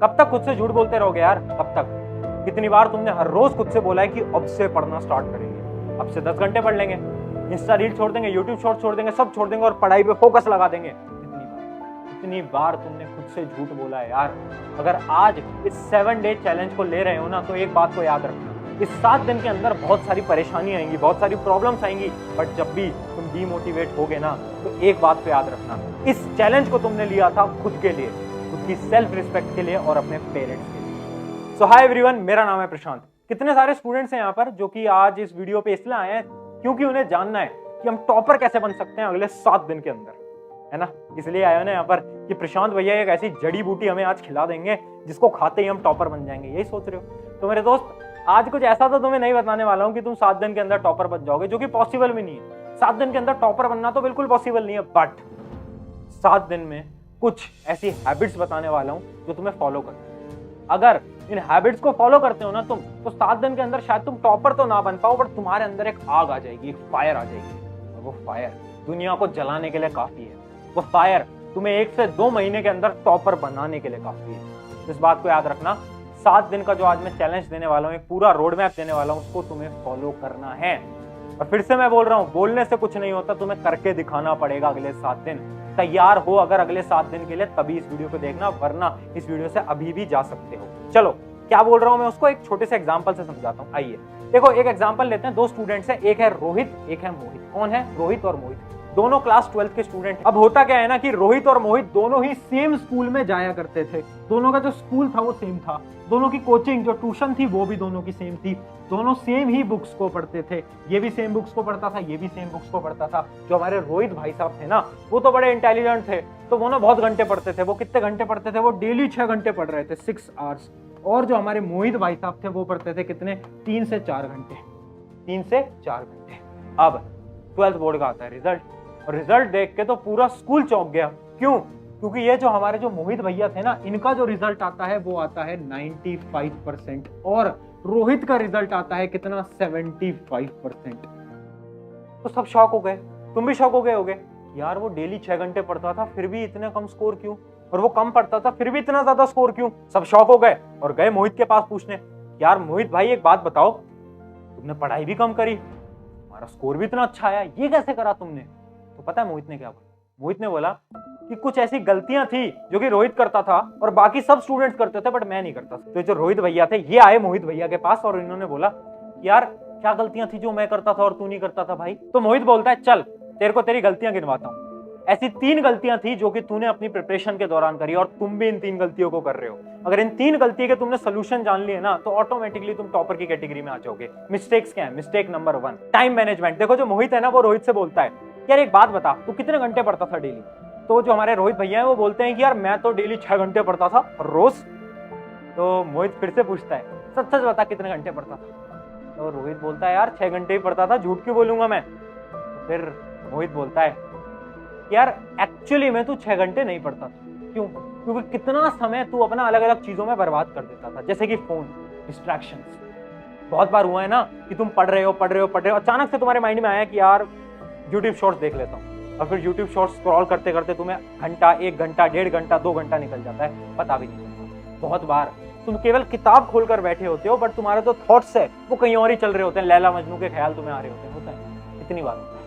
कब तक खुद से झूठ बोलते रहोगे यार, कब तक? कितनी बार तुमने हर रोज खुद से बोला है कि अब से पढ़ना स्टार्ट करेंगे, अब से 10 घंटे पढ़ लेंगे, इंस्टा रील छोड़ देंगे, यूट्यूब शॉर्ट छोड़ देंगे, सब छोड़ देंगे और पढ़ाई पे फोकस लगा देंगे। कितनी बार तुमने खुद से झूठ बोला है यार। अगर आज इस 7 डे चैलेंज को ले रहे हो ना, तो एक बात को याद रखना, इस 7 दिन के अंदर बहुत सारी परेशानी आएंगी, बहुत सारी प्रॉब्लम्स आएंगी, बट जब भी तुम डीमोटिवेट होगे ना, तो एक बात को याद रखना, इस चैलेंज को तुमने लिया था खुद के लिए, खुद की सेल्फ रिस्पेक्ट के लिए और अपने पेरेंट्स के लिए। सो हाय एवरीवन, मेरा नाम है प्रशांत। कितने सारे स्टूडेंट्स हैं यहाँ पर जो कि आज इस वीडियो पे इसलिए आए हैं क्योंकि उन्हें जानना है कि हम टॉपर कैसे बन सकते हैं अगले 7 दिन के अंदर, है ना। इसलिए आए हो ना यहाँ पर कि प्रशांत भैया एक ऐसी जड़ी बूटी हमें आज खिला देंगे जिसको खाते ही हम टॉपर बन जाएंगे। यही सोच रहे हो? तो मेरे दोस्त, आज कुछ ऐसा तो तुम्हें नहीं बताने वाला हूँ कि तुम 7 दिन के अंदर टॉपर बन जाओगे, जो कि पॉसिबल भी नहीं है। 7 दिन के अंदर टॉपर बनना तो बिल्कुल पॉसिबल नहीं है, बट 7 दिन में कुछ ऐसी हैबिट्स बताने वाला हूँ जो तुम्हें फॉलो करनी है। अगर इन हैबिट्स को फॉलो करते हो ना तुम, तो 7 दिन के अंदर शायद तुम टॉपर तो ना बन पाओ, बट तुम्हारे अंदर एक आग आ जाएगी, एक फायर आ जाएगी, और वो फायर दुनिया को जलाने के लिए काफी है। वो फायर तुम्हें 1 से 2 महीने के अंदर टॉपर बनाने के लिए काफी है। इस बात को याद रखना, 7 दिन का जो आज मैं चैलेंज देने वाला हूँ, एक पूरा रोड मैप देने वाला हूँ, उसको तुम्हें फॉलो करना है। और फिर से मैं बोल रहा हूँ, बोलने से कुछ नहीं होता, तुम्हें करके दिखाना पड़ेगा अगले 7 दिन। तैयार हो अगर अगले 7 दिन के लिए, तभी इस वीडियो को देखना, वरना इस वीडियो से अभी भी जा सकते हो। चलो, क्या बोल रहा हूँ मैं उसको एक छोटे से एग्जाम्पल से समझाता हूँ। आइए देखो, एक एग्जाम्पल लेते हैं। 2 स्टूडेंट्स हैं, एक है रोहित, एक है मोहित। कौन है? रोहित और मोहित, दोनों क्लास 12th के स्टूडेंट। अब होता क्या है ना कि रोहित और मोहित दोनों ही सेम स्कूल में जाया करते थे। दोनों का जो स्कूल था वो सेम था, दोनों की कोचिंग जो ट्यूशन थी वो भी दोनों की सेम थी, दोनों सेम ही बुक्स को पढ़ते थे। ये भी सेम बुक्स को पढ़ता था, ये भी सेम बुक्स को पढ़ता था। जो हमारे रोहित भाई साहब थे ना, वो तो बड़े इंटेलिजेंट थे, तो वो ना बहुत घंटे पढ़ते थे। वो कितने घंटे पढ़ते थे? वो डेली 6 घंटे पढ़ रहे थे, 6 आवर्स। और जो हमारे मोहित भाई साहब थे वो पढ़ते थे कितने? 3 से 4 घंटे, 3 से 4 घंटे। अब 12th बोर्ड का आता है रिजल्ट, और रिजल्ट देख के तो पूरा स्कूल चौंक गया। क्यों? क्योंकि ये जो हमारे जो मोहित भैया थे ना, इनका जो रिजल्ट आता है वो आता है 95%, और रोहित का रिजल्ट आता है कितना? 75%। तो सब शॉक हो गए, तुम भी शॉक हो गए होगे, यार वो डेली 6 घंटे पढ़ता था फिर भी इतने कम स्कोर क्यों, और वो कम पढ़ता था फिर भी इतना ज्यादा स्कोर क्यों? सब शॉक हो गए और गए मोहित के पास पूछने, यार मोहित भाई एक बात बताओ, तुमने पढ़ाई भी कम करी, तुम्हारा स्कोर भी इतना अच्छा आया, ये कैसे करा तुमने? तो पता है मोहित ने क्या बोला? मोहित ने बोला कि कुछ ऐसी गलतियां थी जो कि रोहित करता था और बाकी सब स्टूडेंट्स करते थे, बट मैं नहीं करता था। तो जो रोहित भैया थे, ये आए मोहित भैया के पास और इन्होंने बोला, यार क्या गलतियां थी जो मैं करता था और तू नहीं करता था भाई? तो मोहित बोलता है, चल तेरे को तेरी गलतियां गिनवाता हूं। ऐसी 3 गलतियां थी जो कि तूने अपनी प्रिपरेशन के दौरान करी, और तुम भी इन 3 गलतियों को कर रहे हो। अगर इन 3 गलतियों के तुमने सोल्यूशन जान लिए ना, तो ऑटोमेटिकली तुम टॉपर की कैटेगरी में आ जाओगे। मिस्टेक्स क्या है? Mistake number 1, time management. देखो, जो मोहित है ना, वो रोहित से बोलता है, यार एक बात बता, तू कितने घंटे पढ़ता था डेली? तो जो हमारे रोहित भैया है वो बोलते हैं कि यार मैं तो डेली 6 घंटे पढ़ता था रोज। तो मोहित फिर से पूछता है, सच सच बता कितने घंटे पढ़ता था? तो रोहित बोलता है, यार 6 घंटे ही पढ़ता था, झूठ क्यों बोलूंगा मैं? तो फिर मोहित बोलता है, यार एक्चुअली में तू 6 घंटे नहीं पढ़ता था। क्यों? क्योंकि कितना समय तू अपना अलग अलग चीजों में बर्बाद कर देता था, जैसे कि फोन, डिस्ट्रैक्शंस। बहुत बार हुआ है ना कि तुम पढ़ रहे हो, अचानक से तुम्हारे माइंड में आया कि यार यूट्यूब शॉर्ट्स देख लेता हूँ, और फिर यूट्यूब शॉर्ट्स स्क्रॉल करते करते तुम्हें घंटा, 1 घंटा, 1.5 घंटा, 2 घंटा निकल जाता है, पता भी नहीं चलता। बहुत बार तुम केवल किताब खोलकर बैठे होते हो, बट तुम्हारे जो थॉट्स है वो कहीं और ही चल रहे होते हैं, लैला मजनू के ख्याल तुम्हें आ रहे होते हैं। होता है, इतनी बार होता है।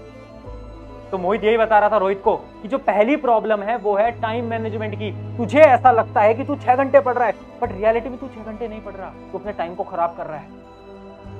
तो मोहित यही बता रहा था रोहित को कि जो पहली प्रॉब्लम है वो है टाइम मैनेजमेंट की। तुझे ऐसा लगता है कि तू 6 घंटे पढ़ रहा है, बट रियलिटी में तू 6 घंटे नहीं पढ़ रहा, तू अपने टाइम को खराब कर रहा है।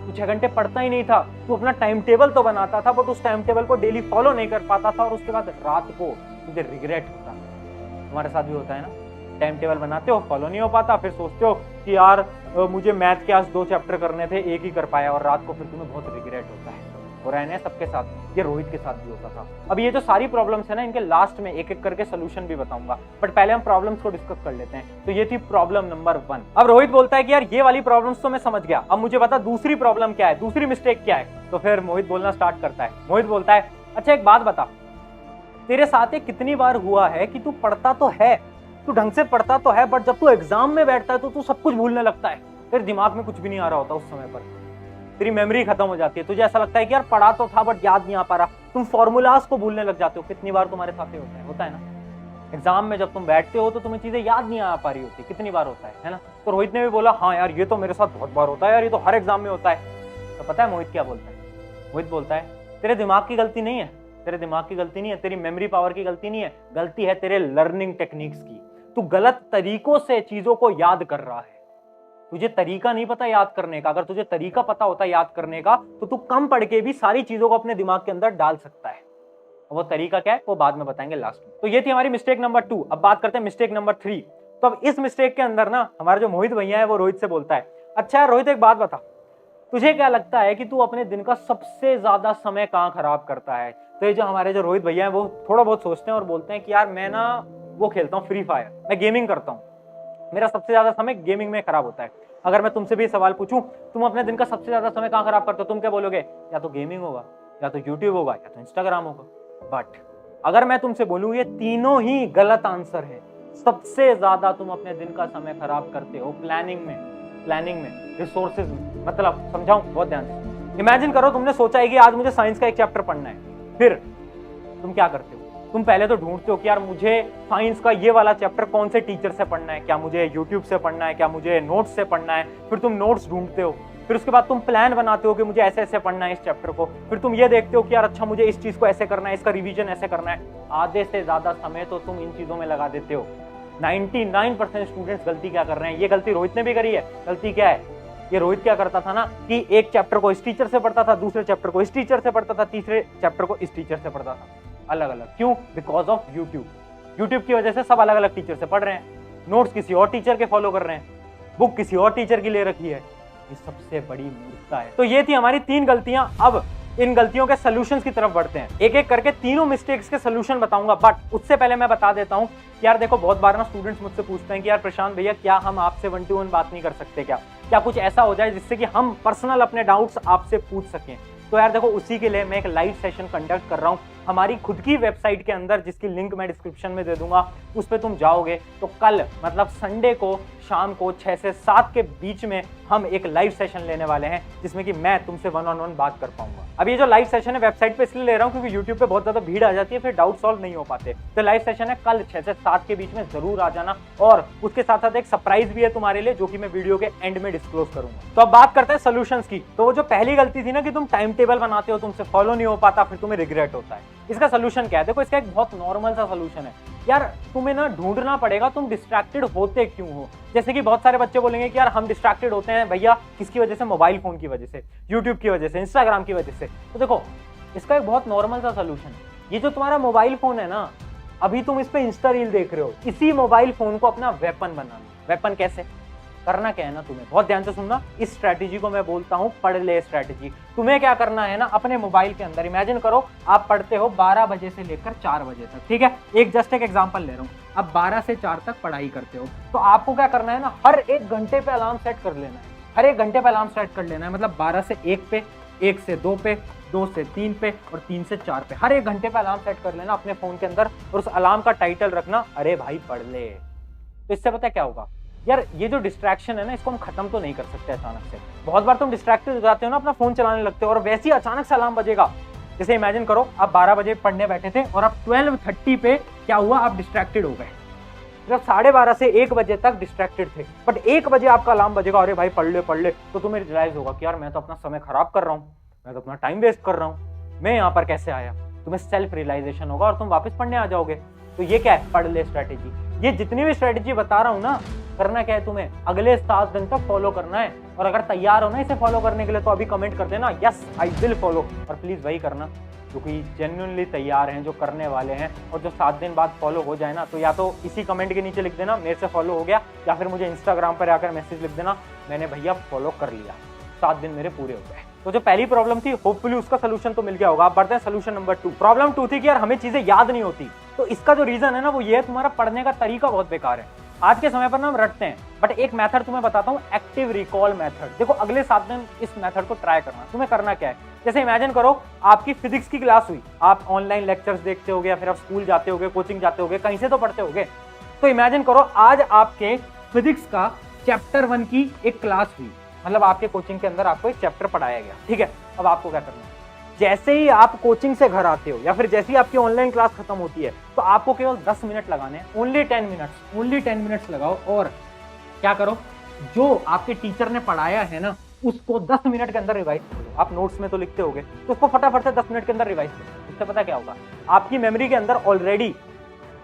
तू 6 घंटे पढ़ता ही नहीं था, तू अपना टाइम टेबल तो बनाता था, बट उस टाइम टेबल को डेली फॉलो नहीं कर पाता था, और उसके बाद रात को तुझे रिग्रेट होता है। तुम्हारे साथ भी होता है ना, टाइम टेबल बनाते हो, फॉलो नहीं हो पाता, फिर सोचते हो कि यार मुझे मैथ के आज 2 चैप्टर करने थे, 1 ही कर पाया, और रात को फिर तुम्हें बहुत रिग्रेट होता है। हो रहा है ना सबके साथ, ये रोहित के साथ भी होता था। अब ये जो सारी प्रॉब्लम्स है ना, इनके लास्ट में एक एक करके सोल्यूशन भी बताऊंगा, बट पहले हम प्रॉब्लम्स को डिस्कस कर लेते हैं। तो ये थी प्रॉब्लम नंबर 1। अब रोहित बोलता है कि यार ये वाली प्रॉब्लम्स तो मैं समझ गया, अब मुझे बता दूसरी प्रॉब्लम क्या है, दूसरी मिस्टेक क्या है? तो फिर मोहित बोलना स्टार्ट करता है। मोहित बोलता है, अच्छा एक बात बता, तेरे साथ ये कितनी बार हुआ है कि तू पढ़ता तो है, तू ढंग से पढ़ता तो है, बट जब तू एग्जाम में बैठता है तो तू सब कुछ भूलने लगता है, तेरे दिमाग में कुछ भी नहीं आ रहा होता उस समय पर, तेरी मेमोरी खत्म हो जाती है, तुझे ऐसा लगता है कि यार पढ़ा तो था बट याद नहीं आ पा रहा, तुम फॉर्मूलाज को भूलने लग जाते हो। कितनी बार तुम्हारे साथ होता है ना? एग्जाम में जब तुम बैठते हो तो तुम्हें चीजें याद नहीं आ पा रही होती, कितनी बार होता है ना। तो रोहित ने भी बोला हाँ यार ये तो मेरे साथ बहुत बार होता है यार, ये तो हर एग्जाम में होता है। तो पता है मोहित क्या बोलता है? मोहित बोलता है तेरे दिमाग की गलती नहीं है, तेरे दिमाग की गलती नहीं है, तेरी मेमोरी पावर की गलती नहीं है, गलती है तेरे लर्निंग टेक्निक्स की। तू गलत तरीकों से चीजों को याद कर रहा है, तुझे तरीका नहीं पता याद करने का। अगर तुझे तरीका पता होता याद करने का तो तू कम पढ़ के भी सारी चीजों को अपने दिमाग के अंदर डाल सकता है। वो तरीका क्या है वो बाद में बताएंगे लास्ट में। तो ये थी हमारी मिस्टेक नंबर 2। अब बात करते हैं मिस्टेक नंबर 3। तो अब इस मिस्टेक के अंदर ना हमारा जो मोहित भैया है वो रोहित से बोलता है, अच्छा रोहित एक बात बता, तुझे क्या लगता है कि तू अपने दिन का सबसे ज्यादा समय कहाँ खराब करता है? तो ये जो हमारे जो रोहित भैया है वो थोड़ा बहुत सोचते हैं और बोलते हैं कि यार मैं ना वो खेलता हूँ फ्री फायर, मैं गेमिंग करता हूँ, मेरा सबसे ज्यादा समय गेमिंग में खराब होता है। अगर मैं तुमसे भी सवाल पूछूं तुम अपने दिन का सबसे ज्यादा समय कहाँ खराब करते हो, तुम क्या बोलोगे? या तो गेमिंग होगा, या तो यूट्यूब होगा, या तो इंस्टाग्राम होगा। बट अगर मैं तुमसे बोलूं ये तीनों ही गलत आंसर है। सबसे ज्यादा तुम अपने दिन का समय खराब करते हो प्लानिंग में, रिसोर्सेज में। मतलब समझाऊं बहुत ध्यान से। इमेजिन करो तुमने सोचा है कि आज मुझे साइंस का एक चैप्टर पढ़ना है, फिर तुम क्या करते हो? तुम पहले तो ढूंढते हो कि यार मुझे साइंस का ये वाला चैप्टर कौन से टीचर से पढ़ना है, क्या मुझे यूट्यूब से पढ़ना है, क्या मुझे नोट्स से पढ़ना है। फिर तुम नोट्स ढूंढते हो, फिर उसके बाद तुम प्लान बनाते हो कि मुझे ऐसे ऐसे पढ़ना है इस चैप्टर को। फिर तुम ये देखते हो कि यार अच्छा मुझे इस चीज को ऐसे करना है, इसका रिवीजन ऐसे करना है। आधे से ज्यादा समय तो तुम इन चीजों में लगा देते हो। 99% स्टूडेंट्स गलती क्या कर रहे हैं, ये गलती रोहित ने भी करी है। गलती क्या है? ये रोहित क्या करता था ना कि एक चैप्टर को इस टीचर से पढ़ता था, दूसरे चैप्टर को इस टीचर से पढ़ता था, तीसरे चैप्टर को इस टीचर से पढ़ता था, अलग अलग। क्यों? बिकॉज ऑफ यूट्यूब की वजह से सब अलग अलग टीचर से पढ़ रहे हैं, नोट्स किसी और टीचर के फॉलो कर रहे हैं, बुक किसी और टीचर की ले रखी है। ये सबसे बड़ी मूर्खता है। तो ये थी हमारी 3 गलतियां। अब इन गलतियों के सॉल्यूशंस की तरफ बढ़ते हैं। एक एक करके तीनों मिस्टेक्स के सॉल्यूशन बताऊंगा, बट उससे पहले मैं बता देता हूं कि यार देखो बहुत बार ना स्टूडेंट्स मुझसे पूछते हैं कि यार प्रशांत भैया क्या हम आपसे 1 to 1 बात नहीं कर सकते, क्या कुछ ऐसा हो जाए जिससे कि हम पर्सनल अपने डाउट्स आपसे पूछ सकें। तो यार देखो उसी के लिए मैं एक लाइव सेशन कंडक्ट कर रहा हूं हमारी खुद की वेबसाइट के अंदर, जिसकी लिंक मैं डिस्क्रिप्शन में दे दूंगा। उस पर तुम जाओगे तो कल मतलब संडे को शाम को 6 से 7 के बीच में हम एक लाइव सेशन लेने वाले हैं, जिसमें कि मैं तुमसे 1-on-1 बात कर पाऊंगा। अब ये जो लाइव सेशन है वेबसाइट पे इसलिए ले रहा हूँ क्योंकि यूट्यूब पे बहुत ज्यादा भीड़ आ जाती है, फिर डाउट सॉल्व नहीं हो पाते। तो लाइव सेशन है कल 6 से 7 के बीच में, जरूर आ जाना। और उसके साथ साथ एक सरप्राइज भी है तुम्हारे लिए, जो कि मैं वीडियो के एंड में डिस्क्लोज करूंगा। तो अब बात करते हैं सोल्यूशंस की। तो वो जो पहली गलती थी ना कि तुम टाइम टेबल बनाते हो, तुमसे फॉलो नहीं हो पाता, फिर तुम्हें रिग्रेट होता है। इसका सोल्यूशन क्या है? देखो इसका एक बहुत नॉर्मल सा सोल्यूशन है यार, तुम्हें ना ढूंढना पड़ेगा तुम डिस्ट्रैक्टेड होते क्यों हो। जैसे कि बहुत सारे बच्चे बोलेंगे कि यार हम डिस्ट्रैक्टेड होते हैं भैया किसकी वजह से? मोबाइल फोन की वजह से, यूट्यूब की वजह से, इंस्टाग्राम की वजह से। तो देखो इसका एक बहुत नॉर्मल सा सोल्यूशन है। ये जो तुम्हारा मोबाइल फोन है ना, अभी तुम इस पे इंस्टा रील देख रहे हो, इसी मोबाइल फोन को अपना वेपन बनाना। वेपन कैसे करना क्या है ना, तुम्हें बहुत ध्यान से सुनना। इस स्ट्रैटेजी को मैं बोलता हूं पढ़ ले स्ट्रैटेजी। तुम्हें क्या करना है ना, अपने मोबाइल के अंदर इमेजिन करो आप पढ़ते हो 12 बजे से लेकर 4 बजे तक, ठीक है? एक एग्जांपल ले रहा हूं। अब 12 से 4 तक पढ़ाई करते हो, तो आपको क्या करना है ना, हर 1 घंटे पे अलार्म सेट कर लेना है। हर 1 घंटे पे अलार्म सेट कर लेना है, मतलब 12 से 1 पे, 1 से 2 पे, 2 से 3 पे और 3 से 4 पे हर 1 घंटे पे अलार्म सेट कर लेना अपने फोन के अंदर। और उस अलार्म का टाइटल रखना अरे भाई पढ़ ले। तो इससे पता क्या होगा यार, ये जो डिस्ट्रैक्शन है ना, इसको हम खत्म तो नहीं कर सकते अचानक से। बहुत बार तुम डिस्ट्रैक्टेड हो जाते हो ना, अपना फोन चलाने लगते हो और वैसे ही अचानक से अलार्म बजेगा। जैसे इमेजिन करो आप 12 बजे पढ़ने बैठे थे और अब 12:30 पे क्या हुआ, आप डिस्ट्रैक्टेड हो गए। जब 12:30 से 1 बजे तक डिस्ट्रैक्टेड थे, बट 1 बजे आपका अलार्म बजेगा, अरे भाई पढ़ ले, तो तुम्हें रियलाइज होगा कि यार मैं तो अपना समय खराब कर रहा हूँ, मैं तो अपना टाइम वेस्ट कर रहा हूँ, मैं यहाँ पर कैसे आया। तुम्हें सेल्फ रियलाइजेशन होगा और तुम वापस पढ़ने आ जाओगे। तो ये क्या है? पढ़ ले स्ट्रैटेजी। ये जितनी भी स्ट्रैटेजी बता रहा हूँ ना, करना क्या है तुम्हें, अगले 7 दिन तक फॉलो करना है। और अगर तैयार हो ना इसे फॉलो करने के लिए, तो अभी कमेंट कर देना यस आई विल फॉलो। और प्लीज वही करना जो कि जेन्युइनली तैयार हैं, जो करने वाले हैं। और जो 7 दिन बाद फॉलो हो जाए ना, तो या तो इसी कमेंट के नीचे लिख देना मेरे से फॉलो हो गया, या फिर मुझे इंस्टाग्राम पर आकर मैसेज लिख देना मैंने भैया फॉलो कर लिया, 7 दिन मेरे पूरे हो गए। तो जो पहली प्रॉब्लम थी, होपफुली उसका सोल्यूशन तो मिल गया होगा। अब बढ़ते हैं सोल्यूशन नंबर 2। प्रॉब्लम 2 थी कि यार हमें चीजें याद नहीं होती। तो इसका जो रीजन है ना वो ये है, तुम्हारा पढ़ने का तरीका बहुत बेकार है। आज के समय पर ना हम रटते हैं, बट एक मेथड तुम्हें बताता हूँ, एक्टिव रिकॉल मेथड। देखो अगले 7 दिन इस मेथड को ट्राई करना। तुम्हें करना क्या है, जैसे इमेजिन करो आपकी फिजिक्स की क्लास हुई, आप ऑनलाइन लेक्चर्स देखते होगे या फिर आप स्कूल जाते होगे, कोचिंग जाते होगे, कहीं से तो पढ़ते होगे। तो इमेजिन करो आज आपके फिजिक्स का चैप्टर 1 की एक क्लास हुई, मतलब आपके कोचिंग के अंदर आपको एक चैप्टर पढ़ाया गया, ठीक है? अब आपको क्या करना है, जैसे ही आप कोचिंग से घर आते हो या फिर जैसे ही आपकी ऑनलाइन क्लास खत्म होती है तो आपको केवल 10 मिनट लगाने हैं, ओनली 10 मिनट्स लगाओ और क्या करो, जो आपके टीचर ने पढ़ाया है ना उसको 10 मिनट के अंदर रिवाइज करो। आप नोट्स में तो लिखते होगे तो उसको फटाफट से 10 मिनट के अंदर रिवाइज करो। इससे पता क्या होगा, आपकी मेमोरी के अंदर ऑलरेडी,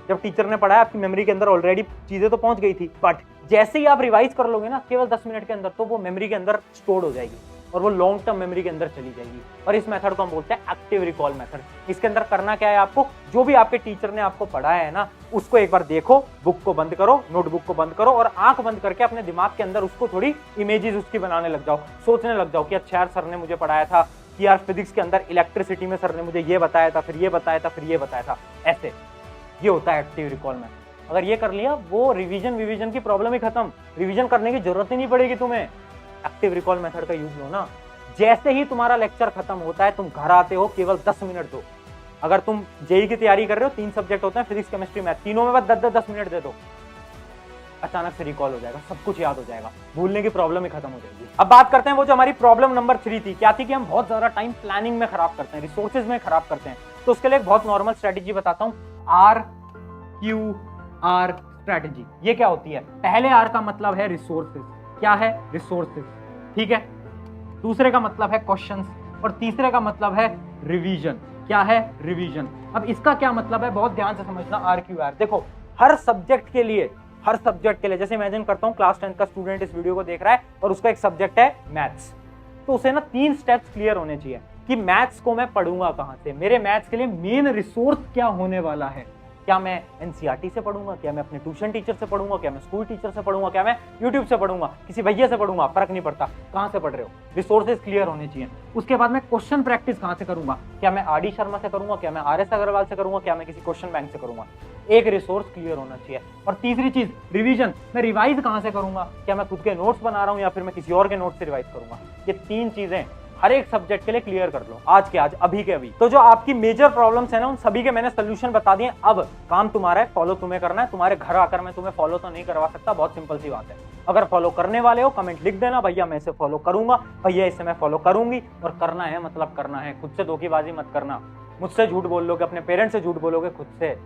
जब टीचर ने पढ़ाया आपकी मेमोरी के अंदर ऑलरेडी चीजें तो पहुंच गई थी, बट जैसे ही आप रिवाइज कर लोगे ना केवल 10 मिनट के अंदर, तो वो मेमोरी के अंदर स्टोर हो जाएगी और वो लॉन्ग टर्म मेमोरी के अंदर चली जाएगी। और इस मेथड को हम बोलते हैं एक्टिव रिकॉल मेथड। इसके अंदर करना क्या है, आपको जो भी आपके टीचर ने आपको पढ़ाया है ना उसको एक बार देखो, बुक को बंद करो, नोटबुक को बंद करो और आंख बंद करके अपने दिमाग के अंदर उसको थोड़ी इमेजेस उसकी बनाने लग जाओ, सोचने लग जाओ कि अच्छा यार सर ने मुझे पढ़ाया था कि यार फिजिक्स के अंदर इलेक्ट्रिसिटी में सर ने मुझे ये बताया था, फिर ये बताया था, फिर ये बताया था। ऐसे ये होता है एक्टिव रिकॉल मेथड। अगर ये कर लिया, वो रिवीजन की प्रॉब्लम ही खत्म, रिवीजन करने की जरूरत ही नहीं पड़ेगी तुम्हें। एक्टिव रिकॉल मेथड का यूज लो ना। जैसे ही तुम्हारा लेक्चर खत्म होता है तुम घर आते हो, केवल 10 मिनट दो। अगर तुम जेई की तैयारी कर रहे हो, 3 सब्जेक्ट होते हैं, फिजिक्स केमिस्ट्री मैथ, तीनों में बस 10 मिनट दे दो, अचानक से रिकॉल हो जाएगा, सब कुछ याद हो जाएगा, भूलने की प्रॉब्लम ही खत्म हो जाएगी। अब बात करते हैं वो जो हमारी प्रॉब्लम नंबर 3 थी। क्या थी कि हम बहुत ज्यादा टाइम प्लानिंग में खराब करते हैं, रिसोर्सेज में खराब करते हैं। तो उसके लिए एक बहुत नॉर्मल स्ट्रेटेजी बताता हूँ, RQR स्ट्रेटेजी। ये क्या होती है, पहले R का मतलब है रिसोर्सेज। क्या है, रिसोर्सेज, ठीक है। दूसरे का मतलब है क्वेश्चंस और तीसरे का मतलब है रिवीजन। क्या है, रिवीजन। अब इसका क्या मतलब है, बहुत ध्यान से समझना। RQR देखो, हर सब्जेक्ट के लिए जैसे इमेजिन करता हूं क्लास 10 का स्टूडेंट इस वीडियो को देख रहा है और उसका एक सब्जेक्ट है मैथ्स, तो उसे ना 3 स्टेप्स क्लियर होने चाहिए कि मैथ्स को मैं पढ़ूंगा कहां से, मेरे मैथ्स के लिए मेन रिसोर्स क्या होने वाला है। क्या मैं एनसीईआरटी से पढ़ूंगा, क्या मैं अपने ट्यूशन टीचर से पढ़ूंगा, क्या मैं स्कूल टीचर से पढ़ूंगा, क्या मैं यूट्यूब से पढ़ूंगा, किसी भैया से पढ़ूंगा, फर्क नहीं पड़ता कहां से पढ़ रहे हो, रिसोर्सेज क्लियर होने चाहिए। उसके बाद मैं क्वेश्चन प्रैक्टिस कहां से करूंगा, क्या मैं आरडी शर्मा से करूंगा, क्या मैं RS अग्रवाल से करूंगा, क्या मैं किसी क्वेश्चन बैंक से करूंगा। एक रिसोर्स क्लियर होना चाहिए। और तीसरी चीज रिवीजन, मैं रिवाइज कहां से करूंगा, क्या मैं खुद के नोट्स बना रहा हूं या फिर मैं किसी और के नोट्स से रिवाइज करूंगा। ये 3 चीजें हर एक सब्जेक्ट के लिए क्लियर कर लो, आज के आज, अभी के अभी। तो जो आपकी मेजर प्रॉब्लम्स है ना उन सभी के मैंने सोल्यूशन बता दिए। अब काम तुम्हारा है, फॉलो तुम्हें करना है। तुम्हारे घर आकर मैं तुम्हें फॉलो तो नहीं करवा सकता, बहुत सिंपल सी बात है। अगर फॉलो करने वाले हो कमेंट लिख देना, भैया मैं इसे फॉलो करूंगा, भैया इसे मैं फॉलो करूंगी। और करना है मतलब करना है, खुद से धोखेबाजी मत करना। मुझसे झूठ बोल लोगे, अपने पेरेंट्स से झूठ बोलोगे, खुद से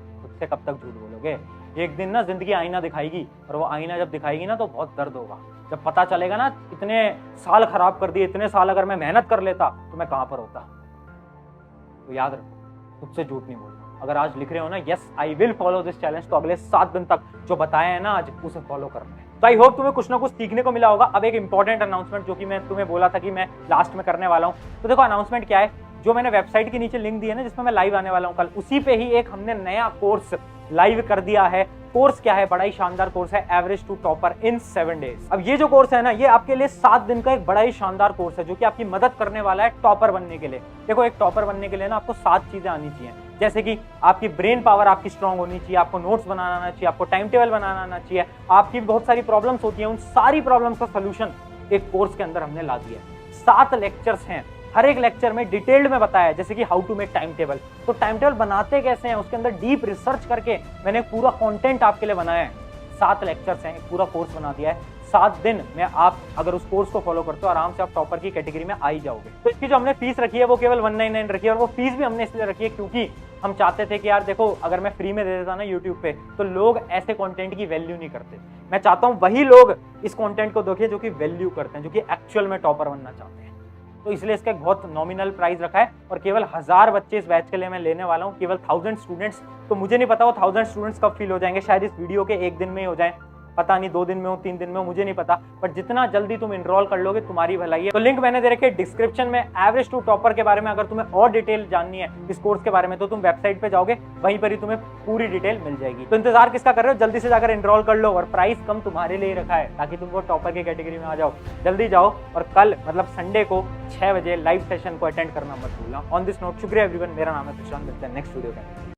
कब तक झूठ बोलोगे। एक दिन ना जिंदगी आईना दिखाएगी और वो आईना जब दिखाएगी ना तो बहुत दर्द होगा। जब पता चलेगा ना इतने साल खराब कर दिए, इतने साल अगर मैं मेहनत कर लेता तो मैं कहां पर होता। तो याद रखो, खुद से झूठ नहीं बोलना। अगर आज लिख रहे हो ना yes I will follow this challenge, तो अगले 7 दिन तक जो बताया है ना आज उसे फॉलो करना है। तो आई होप तुम्हें कुछ ना कुछ सीखने को मिला होगा। अब एक इंपॉर्टेंट अनाउंसमेंट जो कि मैं तुम्हें बोला था कि मैं लास्ट में करने वाला हूं। तो देखो अनाउंसमेंट क्या है, जो मैंने वेबसाइट के नीचे लिंक दी है ना जिसमें मैं लाइव आने वाला हूं कल, उसी पे ही एक हमने नया कोर्स लाइव कर दिया है। कोर्स क्या है, बड़ा ही शानदार कोर्स है, average to topper in 7 days. अब ये जो कोर्स है ना ये आपके लिए 7 दिन का एक बड़ा ही शानदार कोर्स है जो कि आपकी मदद करने वाला है टॉपर बनने के लिए। देखो एक टॉपर बनने के लिए ना आपको 7 चीजें आनी चाहिए, जैसे कि आपकी ब्रेन पावर आपकी स्ट्रांग होनी चाहिए, आपको नोट्स बनाना आना चाहिए, आपको टाइम टेबल बनाना आना चाहिए, आपकी बहुत सारी प्रॉब्लम्स होती हैं, उन सारी प्रॉब्लम्स का सोल्यूशन एक कोर्स के अंदर हमने ला दिया है। 7 लेक्चर्स हैं, हर एक लेक्चर में डिटेल्ड में बताया है, जैसे कि how to make timetable. तो टाइम टेबल बनाते कैसे हैं उसके अंदर डीप रिसर्च करके मैंने पूरा कंटेंट आपके लिए बनाया है। 7 लेक्चर्स हैं, पूरा कोर्स बना दिया है। 7 दिन में आप अगर उस कोर्स को फॉलो करते हो आराम से आप टॉपर की कैटेगरी में आ ही जाओगे। तो इसकी जो हमने फीस रखी है वो केवल 199 रखी है, और वो फीस भी हमने इसलिए रखी है क्योंकि हम चाहते थे कि यार देखो अगर मैं फ्री में दे देता ना यूट्यूब पे तो लोग ऐसे कंटेंट की वैल्यू नहीं करते। मैं चाहता हूं वही लोग इस कंटेंट को देखें जो कि वैल्यू करते हैं, जो कि एक्चुअल में टॉपर बनना चाहते हैं। तो इसलिए इसका एक बहुत नॉमिनल प्राइस रखा है और केवल 1000 बच्चे इस बैच के लिए मैं लेने वाला हूँ, केवल 1000 स्टूडेंट्स। तो मुझे नहीं पता वो 1000 स्टूडेंट्स कब फिल हो जाएंगे, शायद इस वीडियो के 1 दिन में ही हो जाए, पता नहीं 2 दिन में हो 3 दिन में हो, मुझे नहीं पता, बट जितना जल्दी तुम इनरोल कर लोगे तुम्हारी भलाई है। तो लिंक मैंने दे रखी है डिस्क्रिप्शन में। एवरेज टू टॉपर के बारे में अगर तुम्हें और डिटेल जाननी है इस कोर्स के बारे में तो तुम वेबसाइट पे जाओगे, वहीं पर ही तुम्हें पूरी डिटेल मिल जाएगी। तो इंतजार किसका कर रहे हो, जल्दी से जाकर इनरोल कर लो। और प्राइस कम तुम्हारे लिए रखा है ताकि तुम वो टॉपर की कैटेगरी में आ जाओ। जल्दी जाओ और कल मतलब संडे को 6 बजे लाइव सेशन को अटेंड करना मत भूलना। ऑन दिस नोट शुक्रिया एवरीवन, मेरा नाम है प्रशांत, मिलते हैं नेक्स्ट वीडियो में।